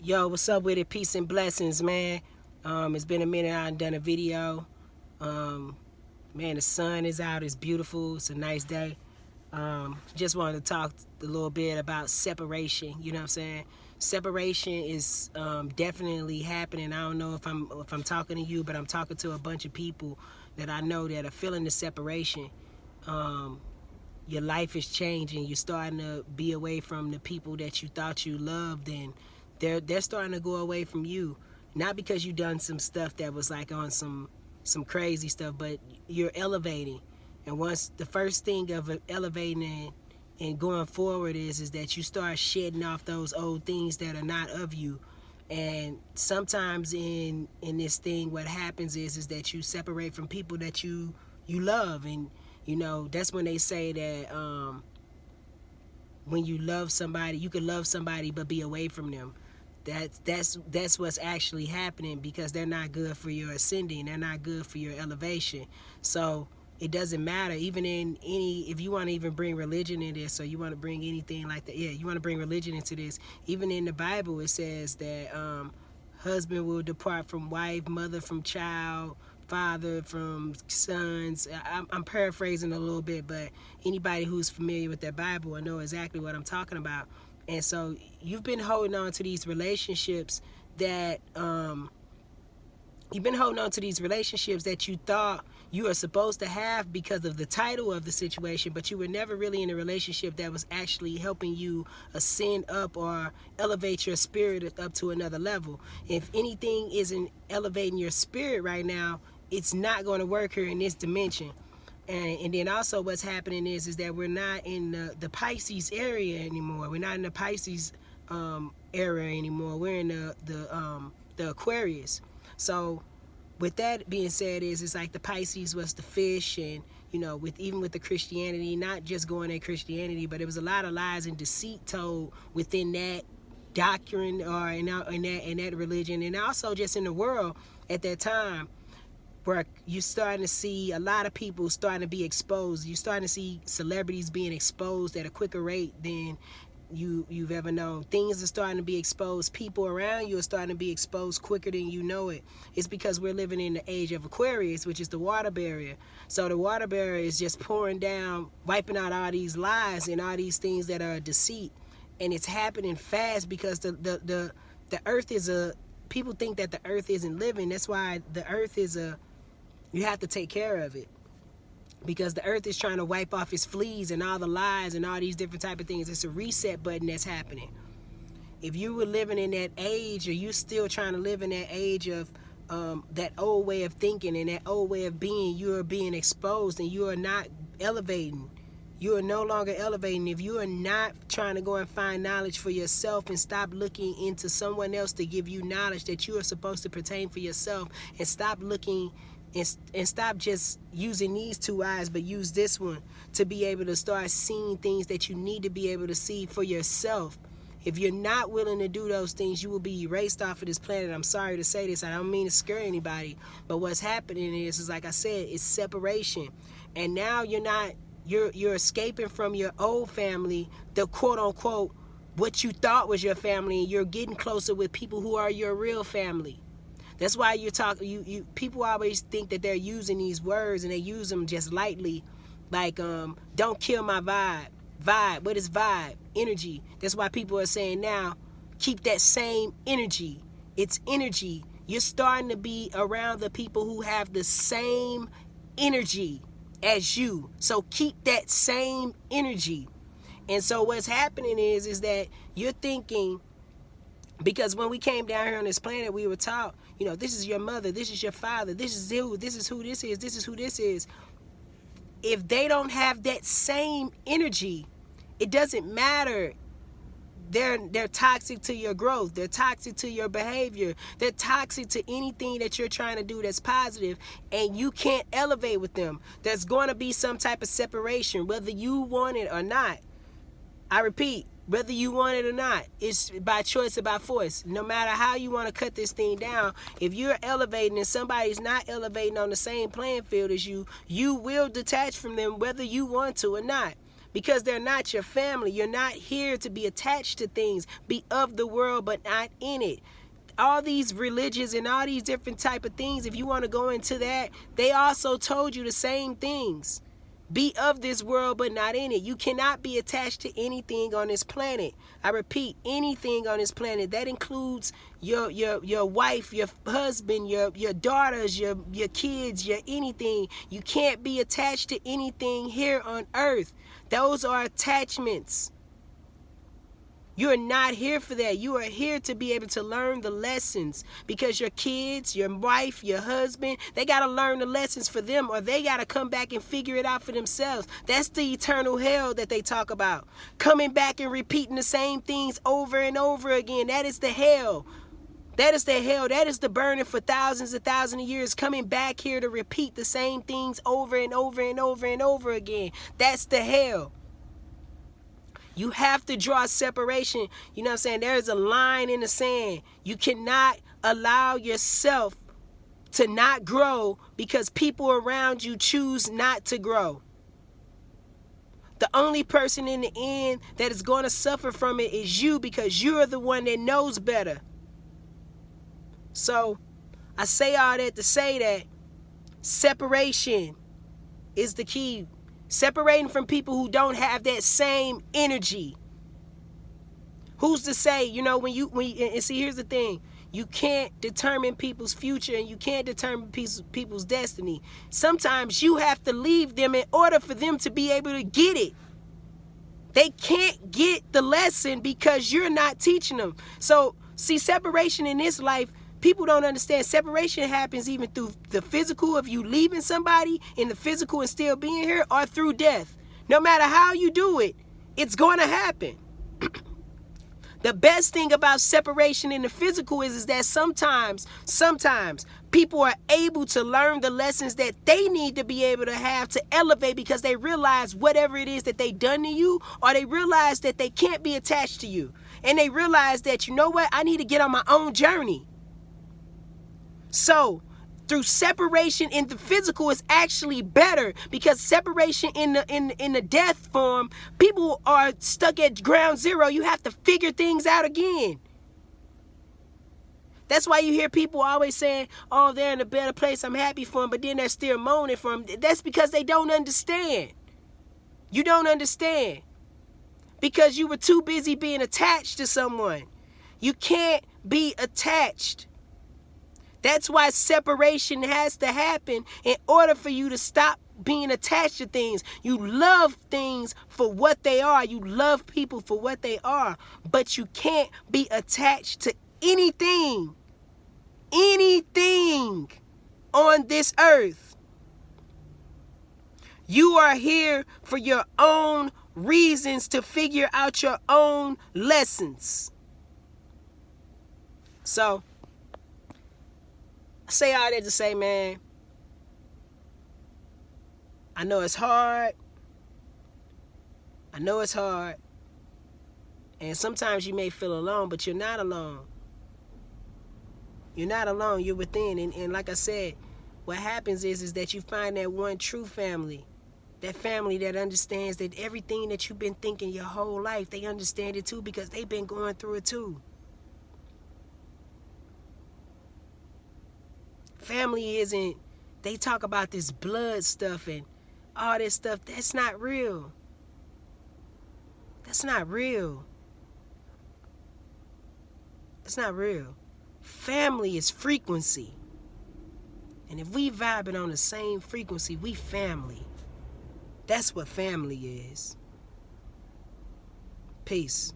Yo, what's up with it? Peace and blessings, man. It's been a minute I done a video. Um, Man, the sun is out. It's beautiful. It's a nice day. Just wanted to talk a little bit about separation. You know what I'm saying? Separation is definitely happening. I don't know if I'm talking to you, but I'm talking to a bunch of people that I know that are feeling the separation. Um, your life is changing. You're starting to be away from the people that you thought you loved, and they're starting to go away from you. Not because you done some stuff that was like on some crazy stuff, but you're elevating. And once the first thing of elevating and going forward is that you start shedding off those old things that are not of you. And sometimes in this thing, what happens is that you separate from people that you love. And that's when they say that when you love somebody, you can love somebody but be away from them. That's what's actually happening, because they're not good for your ascending. They're not good for your elevation. So it doesn't matter, even in any, if you want to even bring religion in this, or you want to bring anything like that, you want to bring religion into this. Even in the Bible, it says that husband will depart from wife, mother from child, father from sons. I'm paraphrasing a little bit, but anybody who's familiar with that Bible will know exactly what I'm talking about. And so you've been holding on to these relationships that you thought you were supposed to have because of the title of the situation, but you were never really in a relationship that was actually helping you ascend up or elevate your spirit up to another level. If anything isn't elevating your spirit right now, it's not going to work here in this dimension. And then also what's happening is that we're not in the Pisces area anymore. We're not in the Pisces era anymore. We're in the Aquarius. So with that being said, it's like the Pisces was the fish, and even with the Christianity, not just going at Christianity, but it was a lot of lies and deceit told within that doctrine, or in that religion, and also just in the world at that time, where you're starting to see a lot of people starting to be exposed. You're starting to see celebrities being exposed at a quicker rate than you've ever known. Things are starting to be exposed. People around you are starting to be exposed quicker than you know it. It's because we're living in the age of Aquarius, which is the water barrier. So the water barrier is just pouring down, wiping out all these lies and all these things that are deceit. And it's happening fast because the earth is people think that the earth isn't living. That's why the earth is you have to take care of it, because the earth is trying to wipe off its fleas and all the lies and all these different type of things. It's a reset button that's happening. If you were living in that age, or you still trying to live in that age of that old way of thinking and that old way of being, you are being exposed and you are not elevating. You are no longer elevating. If you are not trying to go and find knowledge for yourself and stop looking into someone else to give you knowledge that you are supposed to pertain for yourself, and stop looking and stop just using these two eyes, but use this one to be able to start seeing things that you need to be able to see for yourself. If you're not willing to do those things, you will be erased off of this planet. I'm sorry to say this. I don't mean to scare anybody, but what's happening is like I said, it's separation. And now you're escaping from your old family, the quote unquote what you thought was your family, and you're getting closer with people who are your real family. That's why people always think that they're using these words, and they use them just lightly, like don't kill my vibe. Vibe, what is vibe? Energy. That's why people are saying now, keep that same energy. It's energy. You're starting to be around the people who have the same energy as you. So keep that same energy. And so what's happening is that you're thinking, because when we came down here on this planet, we were taught, this is your mother, this is your father, this is who this is, this is who this is. If they don't have that same energy, it doesn't matter. They're toxic to your growth. They're toxic to your behavior. They're toxic to anything that you're trying to do that's positive, and you can't elevate with them. There's going to be some type of separation, whether you want it or not. I repeat, whether you want it or not, it's by choice or by force. No matter how you want to cut this thing down, if you're elevating and somebody's not elevating on the same playing field as you, you will detach from them whether you want to or not. because they're not your family. You're not here to be attached to things. Be of the world, but not in it. All these religions and all these different type of things, if you want to go into that, they also told you the same things. Be of this world, but not in it. You cannot be attached to anything on this planet. I repeat, anything on this planet. That includes your wife, your husband, your daughters, your kids, your anything. You can't be attached to anything here on earth. Those are attachments. You're not here for that. You are here to be able to learn the lessons, because your kids, your wife, your husband, they got to learn the lessons for them, or they got to come back and figure it out for themselves. That's the eternal hell that they talk about. Coming back and repeating the same things over and over again. That is the hell. That is the hell. That is the burning for thousands and thousands of years, coming back here to repeat the same things over and over and over and over again. That's the hell. You have to draw separation. You know what I'm saying? There is a line in the sand. You cannot allow yourself to not grow because people around you choose not to grow. The only person in the end that is going to suffer from it is you, because you're the one that knows better. So I say all that to say that separation is the key. Separating from people who don't have that same energy. Who's to say, you know, when you and see, here's the thing. You can't determine people's future, and you can't determine people's destiny. Sometimes you have to leave them in order for them to be able to get it. They can't get the lesson because you're not teaching them. So, see, separation in this life, people don't understand. Separation happens even through the physical of you leaving somebody in the physical and still being here, or through death. No matter how you do it, it's going to happen. The best thing about separation in the physical is that sometimes people are able to learn the lessons that they need to be able to have to elevate, because they realize whatever it is that they done to you, or they realize that they can't be attached to you. And they realize that, you know what, I need to get on my own journey. So, through separation in the physical is actually better, because separation in the death form, people are stuck at ground zero. You have to figure things out again. That's why you hear people always saying, oh, they're in a better place, I'm happy for them, but then they're still moaning for them. That's because they don't understand. You don't understand. Because you were too busy being attached to someone. You can't be attached. That's why separation has to happen in order for you to stop being attached to things. You love things for what they are. You love people for what they are. But you can't be attached to anything on this earth. You are here for your own reasons, to figure out your own lessons. So, I say all that to say, man, I know it's hard. I know it's hard. And sometimes you may feel alone, but you're not alone. You're not alone. You're within. And like I said, what happens is that you find that one true family. That family that understands that everything that you've been thinking your whole life, they understand it too, because they've been going through it too. Family isn't, they talk about this blood stuff and all this stuff. That's not real. That's not real. It's not real. Family is frequency. And if we vibing on the same frequency, we family. That's what family is. Peace.